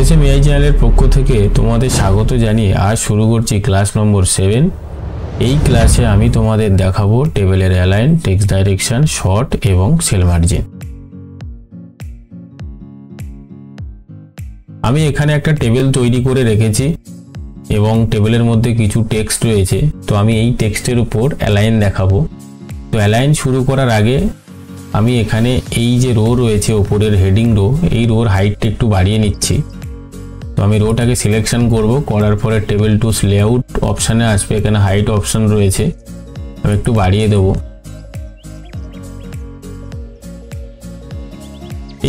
SSM AI চ্যানেলের পক্ষ থেকে তোমাদের স্বাগত জানিয়ে আজ শুরু করছি ক্লাস নম্বর 7। এই ক্লাসে আমি তোমাদের দেখাবো টেবিলের অ্যালাইন, টেক্সট ডাইরেকশন, শর্ট এবং সেল মার্জিন। আমি এখানে একটা টেবিল তৈরি করে রেখেছি এবং টেবিলের মধ্যে কিছু টেক্সট রয়েছে। তো আমি এই টেক্সটের উপর অ্যালাইন দেখাবো। তো অ্যালাইন শুরু করার আগে আমি এখানে এই যে রো রয়েছে উপরের হেডিং রো, এই রোর হাইটটা একটু বাড়িয়ে নিচ্ছি। তো আমি রোটাকে সিলেকশন করব, করার পরে টেবিল টুলস লেআউট অপশানে আসবে, এখানে হাইট অপশান রয়েছে, আমি একটু বাড়িয়ে দেব।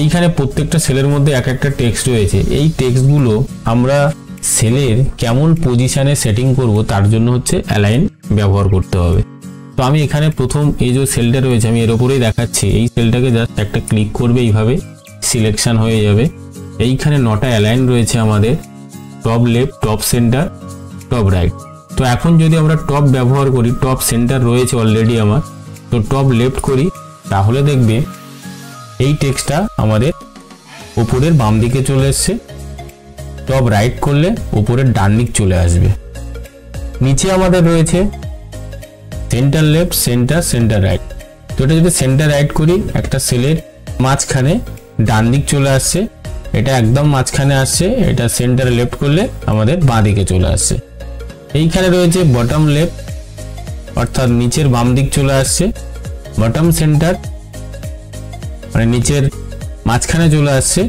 এইখানে প্রত্যেকটা সেলের মধ্যে এক একটা টেক্সট রয়েছে। এই টেক্সটগুলো আমরা সেলের কেমন পজিশানে সেটিং করব তার জন্য হচ্ছে অ্যালাইন ব্যবহার করতে হবে। তো আমি এখানে প্রথম এই যে সেলটা রয়েছে আমি এর উপরেই দেখাচ্ছি, এই সেলটাকে জাস্ট একটা ক্লিক করবে, এইভাবে সিলেকশন হয়ে যাবে। এইখানে 9টা অ্যালাইন রয়েছে আমাদের, top left, top centre, top right. তো এখন যদি আমরা টপ ব্যবহার করি, টপ সেন্টার রয়েছে অলরেডি আমার, তো টপ লেফট করি, তাহলে দেখবে এই টেক্সটটা আমাদের উপরের বাম দিকে চলে এসছে। টপ রাইট করলে উপরের ডান দিক চলে আসবে। নিচে আমাদের রয়েছে centre left, centre, centre right. তো এটা যদি সেন্টার রাইট করি, একটা সেলের মাঝখানে ডান দিক চলে আসছে, এটা একদম মাঝখানে আসছে, এটা সেন্টার লেফট করলে আমাদের বাঁ দিকে চলে আসছে। এইখানে রয়েছে বটম লেফট, অর্থাৎ নিচের বাম দিক চলে আসছে, বটম সেন্টার মানে নিচের মাঝখানে চলে আসছে,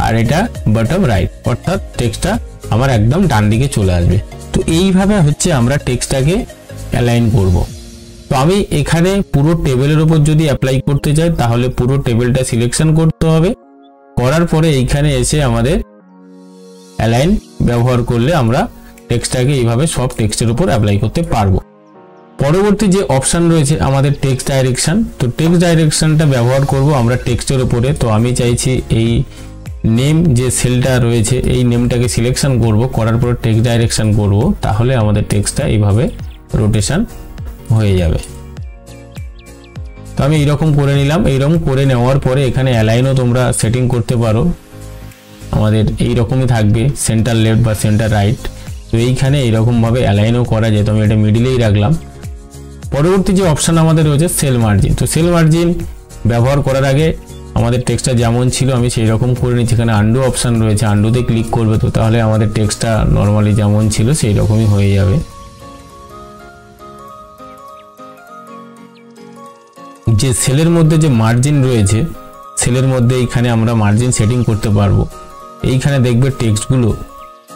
আর এটা বটম রাইট, অর্থাৎ টেক্সটটা আমার একদম ডান দিকে চলে আসবে। তো এইভাবে হচ্ছে আমরা টেক্সটটাকে অ্যালাইন করব। তো আমি এখানে পুরো টেবিলের উপর যদি অ্যাপ্লাই করতে চাই তাহলে পুরো টেবিলটা সিলেকশন করতে হবে। করার পরে এইখানে এসে আমাদের অ্যালাইন ব্যবহার করলে আমরা টেক্সটটাকে এইভাবে সব টেক্সটের উপর অ্যাপ্লাই করতে পারবো। পরবর্তী যে অপশান রয়েছে আমাদের টেক্সট ডাইরেকশন। তো টেক্সট ডাইরেকশনটা ব্যবহার করব আমরা টেক্সটের উপরে। তো আমি চাইছি এই নেম যে সেলটা রয়েছে এই নেমটাকে সিলেকশন করব, করার পরে টেক্সট ডাইরেকশন করব, তাহলে আমাদের টেক্সটটা এইভাবে রোটেশন হয়ে যাবে। তো আমি এইরকম করে নিলাম। এইরকম করে নেওয়ার পরে এখানে অ্যালাইনও তোমরা সেটিং করতে পারো, আমাদের এইরকমই থাকবে, সেন্টার লেফট বা সেন্টার রাইট। তো এইখানে এইরকমভাবে অ্যালাইনও করা যায়। তো আমি এটা মিডিলেই রাখলাম। পরবর্তী যে অপশান আমাদের রয়েছে সেল মার্জিন। তো সেল মার্জিন ব্যবহার করার আগে আমাদের টেক্সটটা যেমন ছিল আমি সেই রকম করে নিচ্ছি। এখানে আন্ডু অপশান রয়েছে, আন্ডুতে ক্লিক করবে, তো তাহলে আমাদের টেক্সটটা নর্মালি যেমন ছিল সেই রকমই হয়ে যাবে। যে সেলের মধ্যে যে মার্জিন রয়েছে, সেলের মধ্যে এইখানে আমরা মার্জিন সেটিং করতে পারবো। এইখানে দেখবে টেক্সটগুলো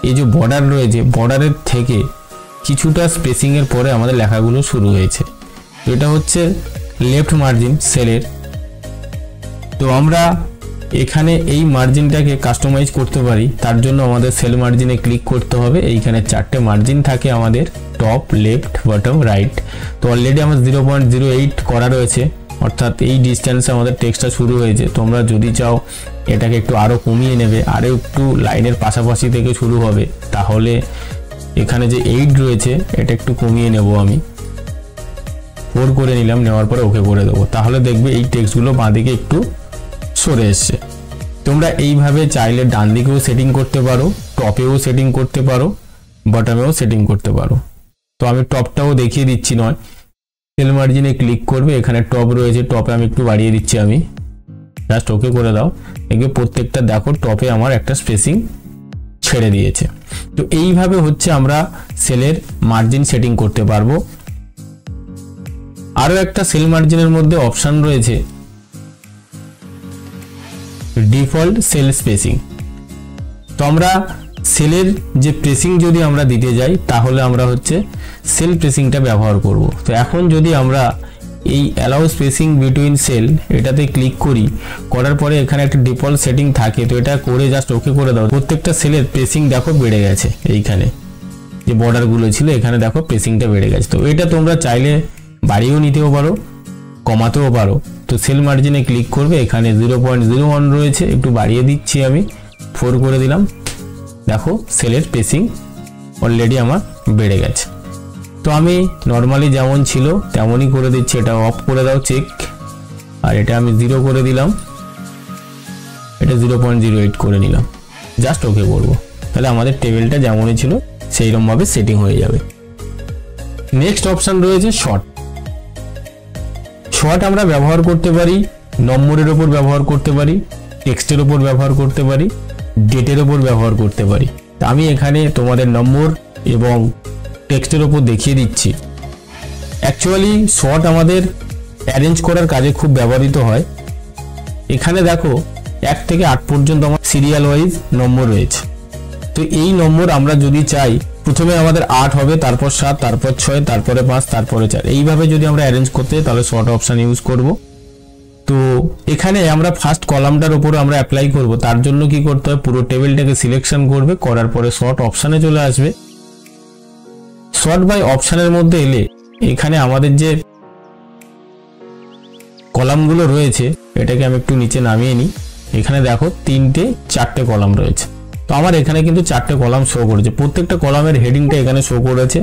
এই যে বর্ডার রয়েছে, বর্ডারের থেকে কিছুটা স্পেসিংয়ের পরে আমাদের লেখাগুলো শুরু হয়েছে। তো এটা হচ্ছে লেফট মার্জিন সেলের। তো আমরা এখানে এই মার্জিনটাকে কাস্টমাইজ করতে পারি, তার জন্য আমাদের সেল মার্জিনে ক্লিক করতে হবে। এইখানে 4টে মার্জিন থাকে আমাদের, টপ, লেফট, বটম, রাইট। তো অলরেডি আমার 0.08 করা রয়েছে, অর্থাৎ এই ডিস্টেন্সে আমাদের টেক্সটটা শুরু হয়েছে। তোমরা যদি চাও এটাকে একটু আরও কমিয়ে নেবে, আরও একটু লাইনের পাশাপাশি থেকে শুরু হবে, তাহলে এখানে যে 8 রয়েছে এটা একটু কমিয়ে নেব, আমি 4 করে নিলাম, নেওয়ার পরে ওকে করে দেবো। তাহলে দেখবে এই টেক্সটগুলো বাঁ দিকে একটু সরে এসছে। তোমরা এইভাবে চাইলে ডান দিকেও সেটিং করতে পারো, টপেও সেটিং করতে পারো, বটমেও সেটিং করতে পারো। তো আমি টপটাও দেখিয়ে দিচ্ছি নয়, সেল মার্জিনে ক্লিক করবে, এখানে টপ রয়েছে, টপে আমি একটু বাড়িয়ে দিচ্ছি, আমি জাস্ট ওকে করে দাও। দেখবে প্রত্যেকটা দেখো টপে আমার একটা স্পেসিং ছেড়ে দিয়েছে। তো এইভাবে হচ্ছে আমরা সেলের মার্জিন সেটিং করতে পারবো। আরও একটা সেল মার্জিনের মধ্যে অপশান রয়েছে ডিফল্ট সেল স্পেসিং। তো আমরা সেলের যে প্রেসিং যদি আমরা দিতে যাই তাহলে আমরা হচ্ছে সেল প্রেসিংটা ব্যবহার করব। তো এখন যদি আমরা এই অ্যালাউ স্পেসিং বিটুইন সেল এটাতে ক্লিক করি, করার পরে এখানে একটা ডিফল্ট সেটিং থাকে, তো এটা করে জাস্ট ওকে করে দাও। প্রত্যেকটা সেলের প্রেসিং দেখো বেড়ে গেছে, এইখানে যে বর্ডারগুলো ছিল এখানে দেখো প্রেসিংটা বেড়ে গেছে। তো এটা তোমরা চাইলে বাড়িয়েও নিতেও পারো, কমাতেও পারো। তো সেল মার্জিনে ক্লিক করবে, এখানে 0.01 রয়েছে, একটু বাড়িয়ে দিচ্ছি, আমি 4 করে দিলাম। দেখো সেলের প্রেসিং অলরেডি আমার বেড়ে গেছে। তো আমি নর্মালি যেমন ছিল তেমনই করে দিচ্ছি, এটা অফ করে দাও চেক, আর এটা আমি 0 করে দিলাম, এটা 0.08 করে নিলাম। জাস্ট ওকে করব। তাহলে আমাদের টেবিলটা যেমনই ছিল সেইরকমভাবে সেটিং হয়ে যাবে। নেক্সট অপশান রয়েছে শর্ট। শর্ট আমরা ব্যবহার করতে পারি নম্বরের ওপর ব্যবহার করতে পারি, টেক্সটের ওপর ব্যবহার করতে পারি, ডেটের ওপর ব্যবহার করতে পারি। আমি এখানে তোমাদের নম্বর এবং টেক্সটের ওপর দেখিয়ে দিচ্ছি। অ্যাকচুয়ালি শর্ট আমাদের অ্যারেঞ্জ করার কাজে খুব ব্যবহৃত হয়। এখানে দেখো 1 থেকে 8 পর্যন্ত আমার সিরিয়াল ওয়াইজ নম্বর রয়েছে। তো এই নম্বর আমরা যদি চাই, প্রথমে আমাদের 8 হবে, তারপর 7, তারপর 6, তারপরে 5, তারপরে 4, এইভাবে যদি আমরা অ্যারেঞ্জ করতে চাই তাহলে শর্ট অপশান ইউজ করব। তো এখানে আমরা ফার্স্ট কলামটার উপর আমরা অ্যাপ্লাই করব। তার জন্য কি করতে হবে, পুরো টেবিলটাকে সিলেকশন করবে, করার পরে শর্ট অপশানে চলে আসবে। শর্ট বাই অপশানের মধ্যে এলে এখানে আমাদের যে কলামগুলো রয়েছে এটাকে আমি একটু নিচে নামিয়ে নিই। এখানে দেখো 4টে কলাম রয়েছে। তো আমার এখানে কিন্তু 4টে কলাম শো করেছে, প্রত্যেকটা কলামের হেডিংটা এখানে শো করেছে।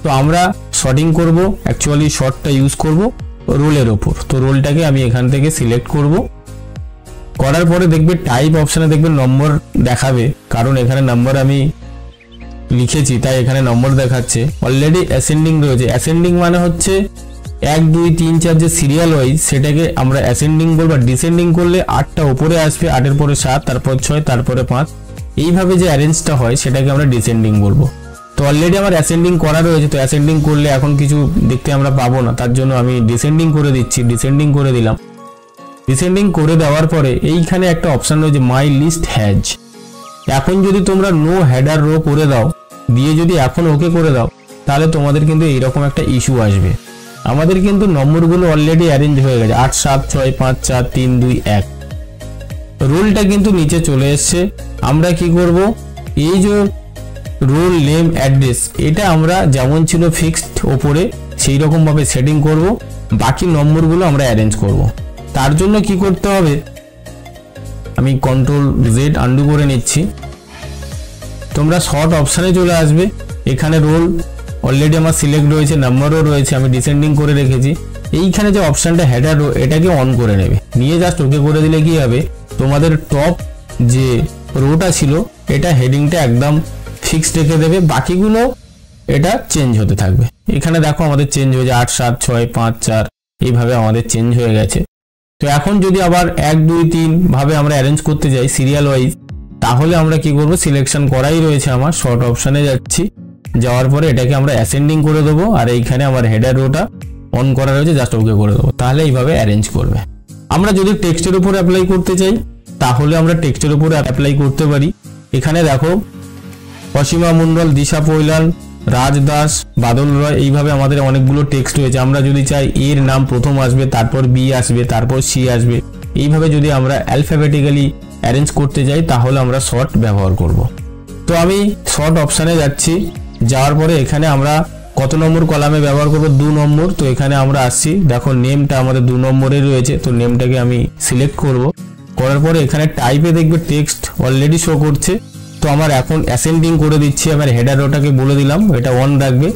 তো আমরা শর্টিং করব, অ্যাকচুয়ালি শর্টটা ইউজ করব রোলের ওপর। তো রোলটাকে আমি এখান থেকে সিলেক্ট করব, করার পরে দেখবে টাইপ অপশানে দেখবে নম্বর দেখাবে, কারণ এখানে নাম্বার আমি লিখেছি তাই এখানে নম্বর দেখাচ্ছে। অলরেডি অ্যাসেন্ডিং রয়েছে। অ্যাসেন্ডিং মানে হচ্ছে 1 2 3 4 যে সিরিয়াল ওয়াইজ সেটাকে আমরা অ্যাসেন্ডিং বলবো। ডিসেন্ডিং করলে 8টা উপরে আসবে, 8-এর পরে 7, তারপর 6, তারপরে 5, এইভাবে যে অ্যারেঞ্জটা হয় সেটাকে আমরা ডিসেন্ডিং বলবো। তো অলরেডি আমার অ্যাসেন্ডিং করা রয়েছে, তো অ্যাসেন্ডিং করলে এখন কিছু দেখতে আমরা পাবো না, তার জন্য আমি ডিসেন্ডিং করে দিচ্ছি। ডিসেন্ডিং করে দিলাম। ডিসেন্ডিং করে দেওয়ার পরে এইখানে একটা অপশান রয়েছে মাই লিস্ট হ্যাজ। এখন যদি তোমরা নো হেডার রো করে দাও, দিয়ে যদি এখন ওকে করে দাও, তাহলে তোমাদের কিন্তু এইরকম একটা ইস্যু আসবে। আমাদের কিন্তু নম্বরগুলো অলরেডি অ্যারেঞ্জ হয়ে গেছে 8 7 6 5 4 3 2 1। রোলটা কিন্তু নিচে চলে এসছে। আমরা কি করব, এই যে রোল নেম অ্যাড্রেস এটা আমরা যেমন ছিল ফিক্সড ওপরে সেই রকম ভাবে সেটিং করব, বাকি নম্বরগুলো আমরা অ্যারেঞ্জ করব। তার জন্য কি করতে হবে, আমি Ctrl Z আন্ডু করে নিচ্ছি। তোমরা শর্ট অপশানে চলে আসবে। এখানে রোল অলরেডি আমার সিলেক্ট রয়েছে, নাম্বারও রয়েছে, আমি ডিসেন্ডিং করে রেখেছি। এইখানে যে অপশানটা হেডার রো এটাকে অন করে নেবে, নিয়ে জাস্ট ওকে করে দিলে কি হবে, তোমাদের টপ যে রোটা ছিল এটা হেডিংটা একদম ফিক্সড রেখে দেবে, বাকিগুলো এটা চেঞ্জ হতে থাকবে। এখানে দেখো আমাদের চেঞ্জ হয়ে যায় 8 7 6 5 4, এইভাবে আমাদের চেঞ্জ হয়ে গেছে। তো এখন যদি আবার 1 2 3 ভাবে আমরা অ্যারেঞ্জ করতে যাই সিরিয়াল ওয়াইজ, তাহলে আমরা কি করব, সিলেকশন করাই রয়েছে আমার, শর্ট অপশানে যাচ্ছি, যাওয়ার পরে এটাকে আমরা অ্যাসেন্ডিং করে দেবো, আর এইখানে আমার হেডার রোটা অন করা রয়েছে, জাস্ট ওকে করে দেবো, তাহলে এইভাবে অ্যারেঞ্জ করবে। আমরা যদি টেক্সটের উপর অ্যাপ্লাই করতে চাই তাহলে আমরা টেক্সটের উপর অ্যাপ্লাই করতে পারি। এখানে দেখো অসীমা মণ্ডল, দিশা পৈলান, রাজ দাস, বাদল রয়, এইভাবে আমাদের অনেকগুলো টেক্সট রয়েছে। আমরা যদি চাই এর নাম প্রথম আসবে, তারপর বি আসবে, তারপর সি আসবে, এইভাবে যদি আমরা অ্যালফাবেটিক্যালি অ্যারেঞ্জ করতে যাই তাহলে আমরা শর্ট ব্যবহার করব। তো আমি শর্ট অপশানে যাচ্ছি, যাওয়ার পরে এখানে আমরা কত নম্বর কলামে ব্যবহার করব, 2 নম্বর। তো এখানে আমরা আসছি, দেখো নেমটা আমাদের 2 নম্বরে রয়েছে, তো নেমটাকে আমি সিলেক্ট করব। করার পরে এখানে টাইপে দেখবে টেক্সট অলরেডি শো করছে। তো আমার এখন অ্যাসেন্ডিং করে দিচ্ছি, আমার হেডার রোটাকে বলে দিলাম এটা অন রাখবে,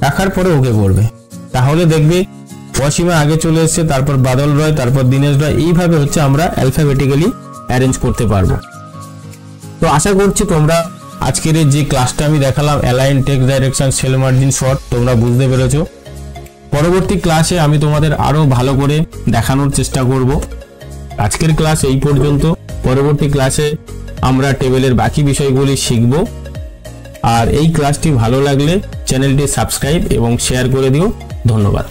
রাখার পরে ওকে করবে, তাহলে দেখবে অসীমা আগে চলে এসছে, তারপর বাদল রয়, তারপর দীনেশ রয়, এইভাবে হচ্ছে আমরা অ্যালফাবেটিক্যালি অ্যারেঞ্জ করতে পারবো। তো আশা করছি তোমরা আজকের যে ক্লাসটা আমি দেখালাম align, text direction, cell margin, short, তোমরা বুঝতে পেরেছো। পরবর্তী ক্লাসে আমি তোমাদের আরো ভালো করে দেখানোর চেষ্টা করব। আজকের ক্লাস এই পর্যন্ত। পরবর্তী ক্লাসে আমরা টেবিলের বাকি বিষয়গুলি শিখব। আর এই ক্লাসটি ভালো লাগলে চ্যানেলটি সাবস্ক্রাইব এবং শেয়ার করে দিও। ধন্যবাদ।